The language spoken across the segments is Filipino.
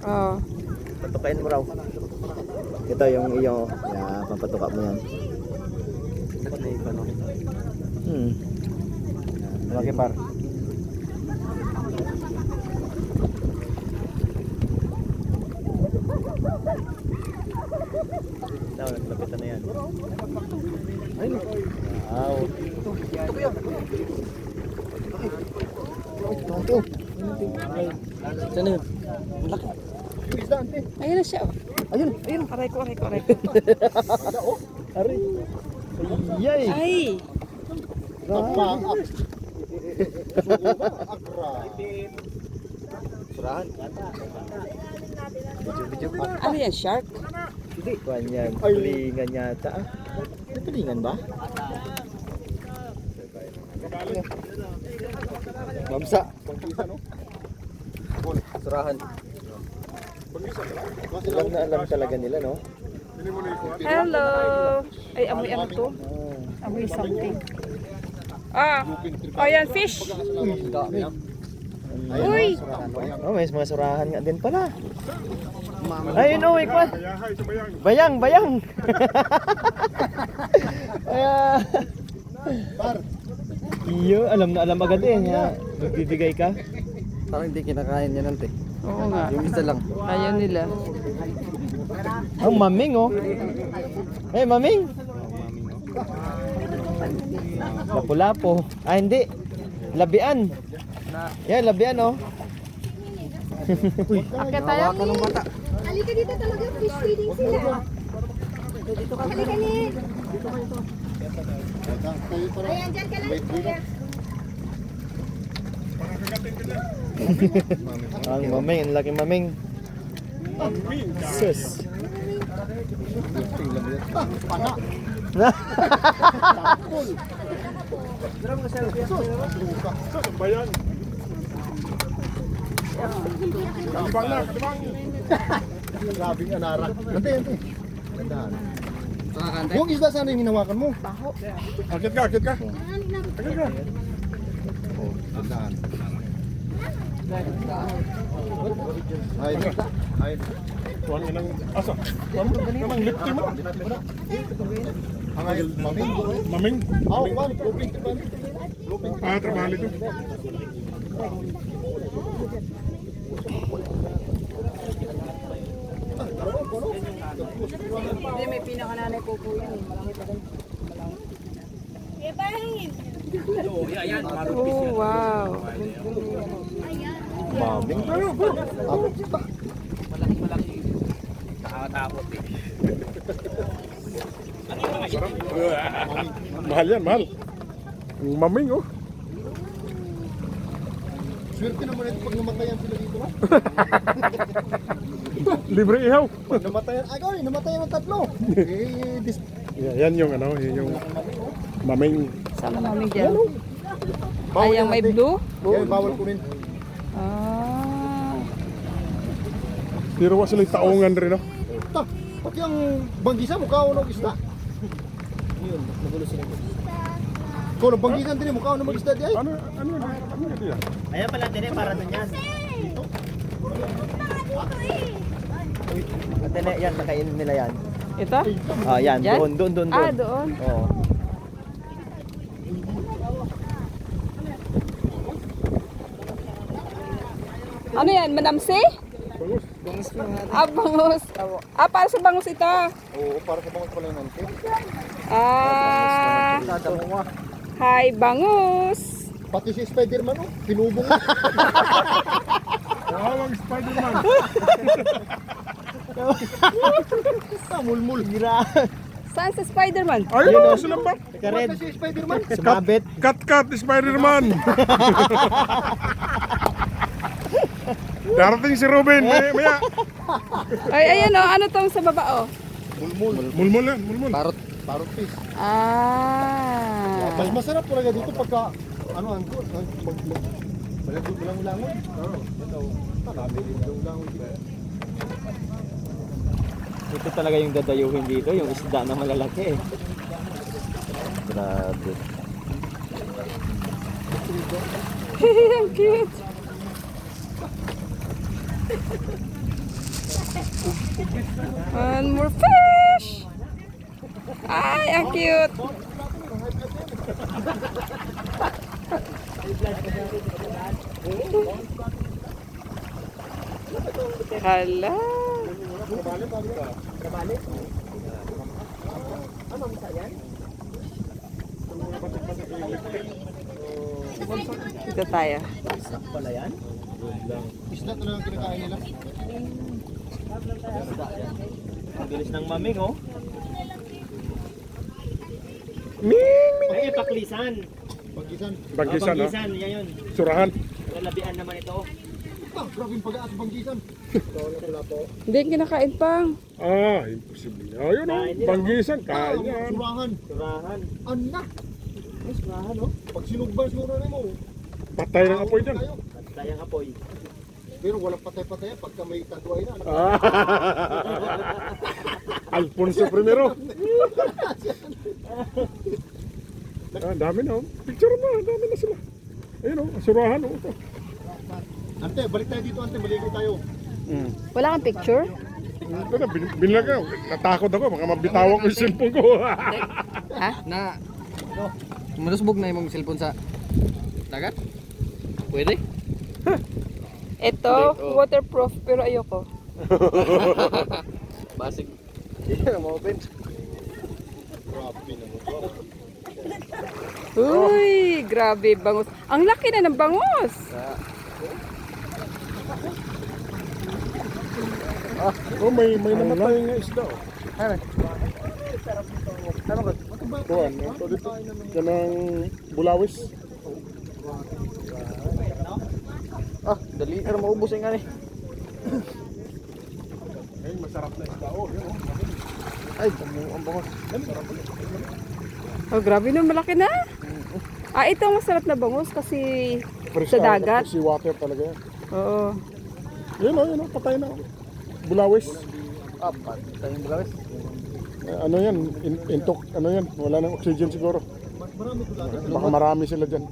Oo. Patukain mo raw. Ito yung iyo. Yan, papatuka mo yan. Lagi par. Ito, naglapitan na yan. Ayun. Wow. Ito kuya. Ito. Saan yun? Malaki. Ayun na siya. Ayun. Aray ko. Aray. Ayay. Ay! Surahan. Video. Ano yan, shark? Hindi. Kuhan yan. Tulingan yata. May tulingan ba? Mamsa. Surahan. Alam na alam talaga nila, no? Hello! Ay, amoy ano to? Amoy something. Oh yan, fish! Uy! Oh, may mga surahan nga din pala. Ayun, oh, ikwan. Bayang. Iyo, alam na alam agad eh. Magbibigay ka. Parang hindi kinakain yan nante. Oo nga. Yung isa lang. Ayaw nila. Ang maming, oh. Eh, maming. Lapu-lapo. Ah, hindi. Labian. Yan, labian, oh. Akit tayo. Halika dito talaga, fish feeding sila. Halika ni. Ayan, dyan ka lang. Kuya. Ang maming, ang laking maming. Sus. Bayan. Grabing anarak. Nante. Yung isda sana yung hinawakan mo. Akit ka. Oh, tandaan. Ay. Tuwan ka ng asa. Namang lipti mo. Maming. Oh, one, looping. Trabaho ito. Hindi, may pinakananay po po yan. Malaki pa rin. Oh, wow. Maming. Mahal yan, mahal. Ang maming, oh. Swerte naman ito pag namatayan sila dito. Libre ihaw. Pag namatayan, namatayan ng tatlo. Yan yung ano, yan yung maming. Sama namin dyan. Ay, yung may blue? Yan, bawal kunin. Ah. Pero wa sila taongan rin, no? Ta, pati ang banggisa mukha ng isda. Yun, nagulo sila. Kung ang banggisan din mukha ng mag-isda di ay. Ano yan? Ayan pala din eh, para dun yan. At yan, nakainin nila yan. Ito? Ah, yan, Yan? doon. Ah, doon. Oo. Ano yan? Manamsi? Bangus ko nga. Ah, bangus. Ah, para sa bangus ito. Oo, para sa bangus pala yun nante. Ah, Tama mo. hi, bangus. Pati si Spider-Man, oh, pinubong. Wawang Spider-Man. Mulmul. Gira. Saan sa Spider-Man? Ayun, oh, sila ba? Kared. Pati si Spider-Man. Sumabit. Cut, Spider-Man. Darating si Ruben, maya. Ay, ayan oh. Ano tong sa baba oh? Mulmul yan, mulmul. Parot fish. Ah. Mas masarap talaga dito pagka ano ang langon. Oo. Ito. Marami din yung langon dito. Ito talaga yung dadayuhin dito, yung isda na malalaki eh. Grabe. Ang cute. One more fish! Ay, ang cute! Hala! Dito tayo. Pala yan? Isda talaga ang kinakain nila. Ang bilis ng maming, oh. Ming! Ay, paklisan. Banggisan. Banggisan, ha? Banggisan, yan yun. Surahan. Lalabian naman ito. Ah, grabe yung pag-aas banggisan. Wala po. Hindi kinakain pang. Ah, imposible. Ayun, oh. Banggisan. Ah, Kaya yan. surahan. Surahan. Anak. Ay, surahan, oh. Pag sinugban siguro na mo. Patay ng apoy dyan. tayo. Tayang apoy. Pero walang patay-patay pagka may tagway na. Ah. Alfonso primero. Ah, dami na, oh. Picture mo, dami na sila. Ayun, oh. Surahan, oh. Ante, balik tayo dito, ante. Maligo tayo. Wala kang picture? Ito na, binlag ako. Natakot ako, baka mabitawak ko yung cellphone ko. Ha? Na malusbog na yung cellphone sa dagat? Pwede? Ito, waterproof pero ayoko. Basig. Grabe naman to. Uy, grabe bangus. Ang laki na ng bangus. Oh, may namatay nga isda, oh. Kuhan, ito dito. Yan ang bulawis. Ah, dali ka maubos yung nga ni. Ay, masarap na isda, oh. Yan, oh. Ay, ang bangos. Oh, grabe na, malaki na. Ah, ito ang masarap na bangus kasi Fresh sa na, dagat. sea water talaga yan. Oo. Yun, oh, patay na. Bulawis. Ah, patay yung bulawis. Ano yan, intok, ano yan, wala nang oxygen siguro. Marami ko dagat. Baka marami sila dyan.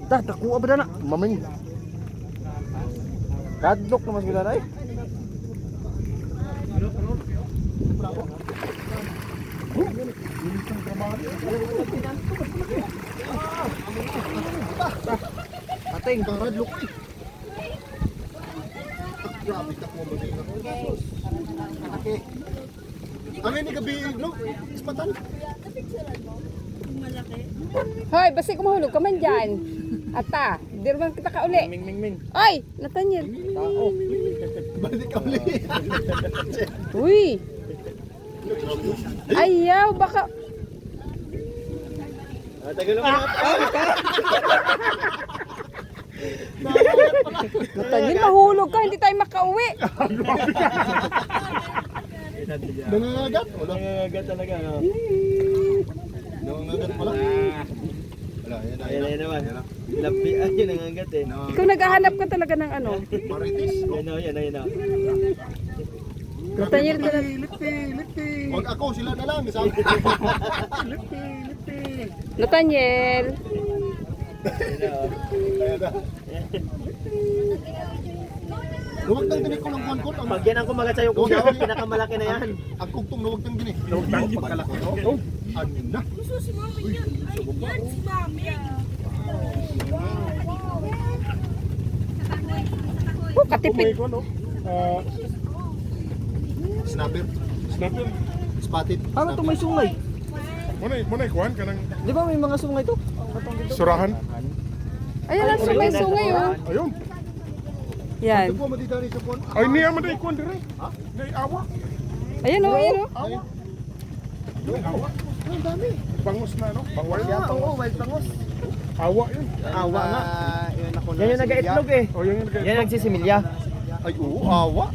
Takuha ba na? Maming. Kadlok na mas gila na eh. Ating, karadlok eh. Grabe ka mo ba din ako. Malaki. Ano yung gabi, no? Ispatan. Hoy, basi kumahulog ka man dyan. Ata, di naman kita ka uli. Ming. Ay, Nathaniel. Balik ka ulit. Uy. Ayaw, baka... Tagal naman. Nathaniel, mahulog ka, hindi tayo makauwi. Nangangagat? Wala. Nangangagat talaga, no? Nangangagat pala. Wala, yan na. Ayan naman. Lapi, ayun, nangangagat eh. Ikaw naghahanap ka talaga ng ano. Marites. Yan o, yan o. Nathaniel, Huwag ako, sila na lang. Sabi. Nathaniel. Kaya na. Huwag nang dinig ko ng kuwan-kuwan. Pag yan ang kumagat sa'yo, kung daw, pinakamalaki na yan. Ang kugtong na huwag nang dinig. Pagkalaki. Oh, Ano na? Oh, katipid. may ko, no? Snapper. Snapper. Spotted. Ano to may sungay? Muna ikuhan ka ng Di ba may mga sungay to? surahan. Ayan ang sungay-sungay, oh. Ayun. Yan. Ito po matitari sa kuwan. Ay, niya man na ikuhan dire. Nay awa. Ayan, oh, ayan, oh. Awa. Ang dami. Bangus na, no? Bangwal. Oo, wild bangos. Awa yun. Awa nga. Yun ako Yan yung nag-itlog eh. O, yun yung nagay. Yan nagsisimilya. Ay, oo, awa.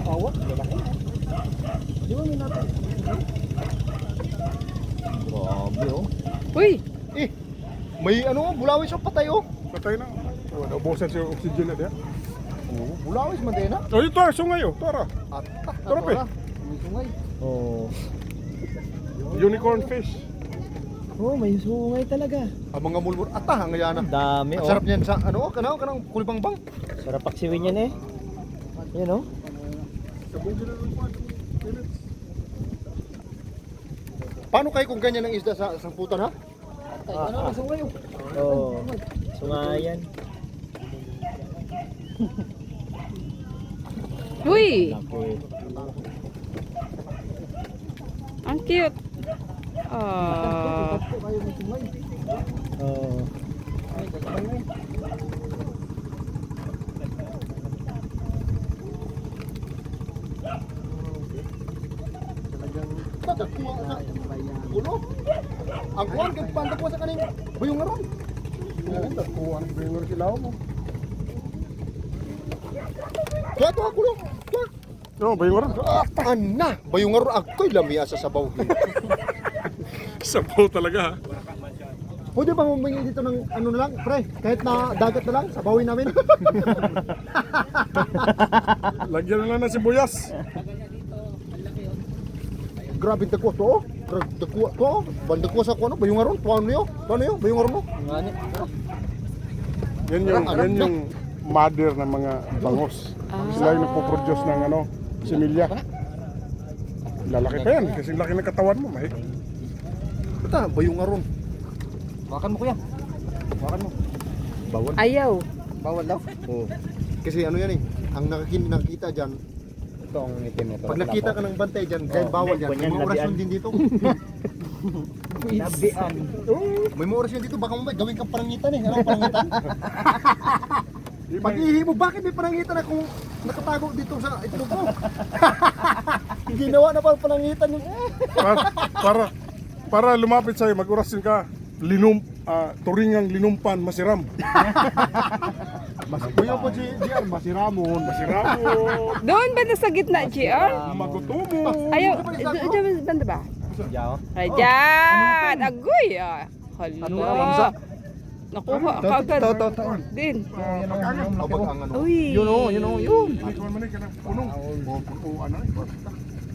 Awa. Lalaki. Grabe, oh. Uy, Eh, may ano, bulawis yung patay, oh. Patay na. O, naubusan siya yung oxygen na diya. Oo, bulawis man din, ha? O, ito, sungay, oh. Tara. At, Tara, pe. May sungay. oh. Unicorn fish. Oh, may sungay talaga. Ang mga mulmul ata ang ngayana. Ang dami, Ang oh. sarap niyan sa ano, kanang kulibangbang. Sarap paksiwin yan eh. Yan, oh. Paano kayo kung ganyan ang isda sa putan ha? Oh, sungayan. Uy, Okay. ang cute. Ah, Oh. Dagkuha sa ulo. Ang kuwan kay pandagkuha sa kaning bayong ngaron. Kuha ng bingor kilaw mo. Kuha to ako lo. Kuha. No, bingor. Ana, bayong ngaron ako'y lamia sa sabaw. Sabaw talaga ha. Pwede ba humingi dito ng ano na lang, pre? Kahit na dagat na lang, sabawin namin. Lagyan na lang ng sibuyas. Grabe dagkuha to. Oh. Grabe dagkuha to. Oh. Bandagkuha sa kuno, bayong ngaron. Tuano yo? Bayong ngaron mo. Yan yung mother ng mga bangos. Sila yung nagpo-produce ng ano, similya. Lalaki pa yan, kasi laki ng katawan mo, mahik. Ito, bayong ngaron. Wakan mo kuya. Wakan mo. Bawal. ayaw. Bawal daw. Oo. Kasi ano yan eh, ang nakikita dyan, Ito ang itim ito. pag nakita ka ng bantay dyan, dahil bawal yan. May mga orasyon din dito. Nabian. May mga orasyon dito, baka mamaya gawin kang parangitan eh. Ano ang parangitan? Pag-ihi mo, bakit may parangitan na kung nakatago dito sa itlog mo? Ginawa na pang parangitan yung... Para lumapit sa'yo, mag-orasin ka. Turingang linumpan, masiram. Kuya po si Diar, masiramon. Masiramon, Doon ba sa gitna, GR? magutumo. Ayaw, doon banda ba? Yaw. Ay, dyan! Agoy! Ah. Hala! Nakuha ka agad. Din. Abag ang ano. Uy! Yun o, yun. Ikaw man ka na punong. Punuan na.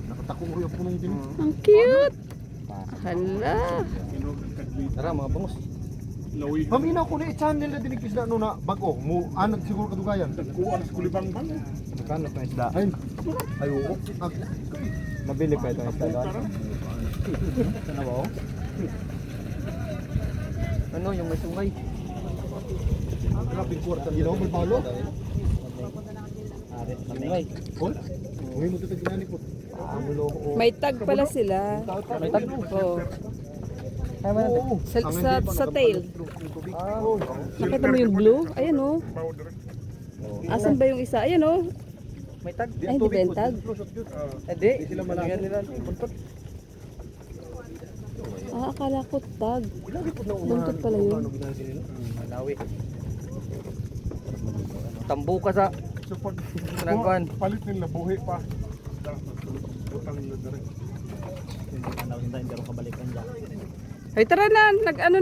Nakatakong ko yung punong din. Ang cute! Hala! Tara mga bangos. Lawi. Paminaw ko na i-channel na din isda no na bago. Mo, ano siguro kadugayan. Kuha na sa kulibang-bang. Magkano itong isda? Ay, oo. Mabili pa itong isda doon. Ano ba oh? Ano yung may sungay? Grabe kwarta. You know, may balo. Arit na Sungay. Hol? Uy, mo ito ginani po. May tag pala sila. May tag. Oh. Oo. Sa tail. Nakita mo yung blue? Ayan oh. Asan ba yung isa? Ayan oh. May tag. Ay, hindi ba yung tag? Hindi. Sila malaki nila. Ah, akala ko tag. Buntot pala yun. Malawi. Tambo ka sa So pag Nagkuhan. palit nila, buhi pa. Utang nila direct. Hindi ka na hindi rin kabalikan dyan. Ay, tara na. Nag-ano na.